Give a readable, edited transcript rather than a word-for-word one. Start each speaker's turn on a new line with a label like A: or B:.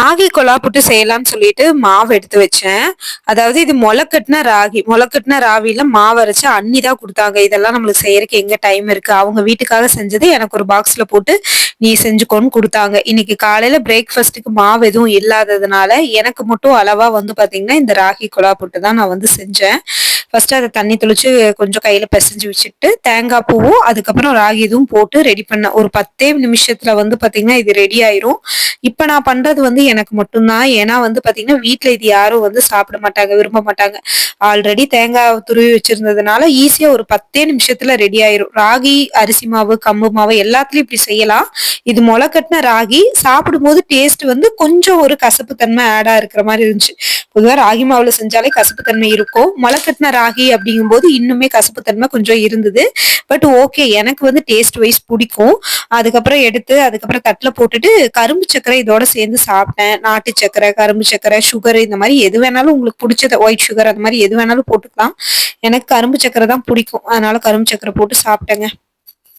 A: ராகி கொழா புட்டு செய்யலாம்னு சொல்லிட்டு மாவு எடுத்து வச்சேன். அதாவது இது மொளக்கட்டுன ராகி. மொளக்கட்டுன ராவில மாவு அரைச்சு அண்ணி தான் குடுத்தாங்க. இதெல்லாம் நம்மளுக்கு செய்யறக்கு எங்க டைம் இருக்கு. அவங்க வீட்டுக்காக செஞ்சது எனக்கு ஒரு பாக்ஸ்ல போட்டு, "நீ செஞ்சுக்கோன்னு" குடுத்தாங்க. இன்னைக்கு காலையில பிரேக்ஃபாஸ்ட்டுக்கு மாவு எதுவும் இல்லாததுனால, எனக்கு மட்டும் அளவா வந்து பாத்தீங்கன்னா, இந்த ராகி கொழா புட்டு தான் நான் வந்து செஞ்சேன். ஃபர்ஸ்ட்டு அத தண்ணி தெளிச்சு கொஞ்சம் கையில பெசஞ்சு வச்சுட்டு, தேங்காய் பூவும், அதுக்கப்புறம் ராகி இதுவும் போட்டு ரெடி பண்ணேன். ஒரு 10 நிமிஷத்துல வந்து பாத்தீங்கன்னா, இது ரெடி ஆயிரும். இப்ப நான் பண்றது வந்து எனக்கு மட்டும் தான். ஏன்னா வந்து பாத்தீங்கன்னா, வீட்ல இது யாரும் வந்து சாப்பிட மாட்டாங்க, விரும்ப மாட்டாங்க. ஆல்ரெடி தேங்காய் துருவி வச்சிருந்ததுனால, ஈஸியா ஒரு 10 நிமிஷத்துல ரெடி ஆயிரும். ராகி, அரிசி மாவு, கம்பு மாவு எல்லாத்துலயும் இப்படி செய்யலாம். இது மொள கட்டின ராகி. சாப்பிடும்போது டேஸ்ட் வந்து கொஞ்சம் ஒரு கசப்பு தன்மை ஆடா இருக்கிற மாரி இருந்துச்சு. பொதுவா ராகி மாவுல செஞ்சாலே கசப்பு தன்மை இருக்கும். மொள கட்டின ராகி அப்படிங்கும்போது இன்னுமே கசப்பு தன்மை கொஞ்சம் இருந்தது. But okay. எனக்கு வந்து டேஸ்ட் வைஸ் புடிக்கும். அதுக்கப்புறம் எடுத்து அதுக்கப்புறம் தட்டுல போட்டுட்டு கரும்பு சர்க்கரை இதோட சேர்ந்து சாப்பிட்டேன். நாட்டு சர்க்கரை, கரும்பு சர்க்கரை, சுகர் இந்த மாரி எது வேணாலும் உங்களுக்கு புடிச்சத ஒயிட் சுகர் அந்த மாரி எது வேணாலும் போட்டுக்கலாம். எனக்கு கரும்பு சர்க்கரை தான் புடிக்கும். அதனால கரும்பு சர்க்கரை போட்டு சாப்பிட்டேங்க.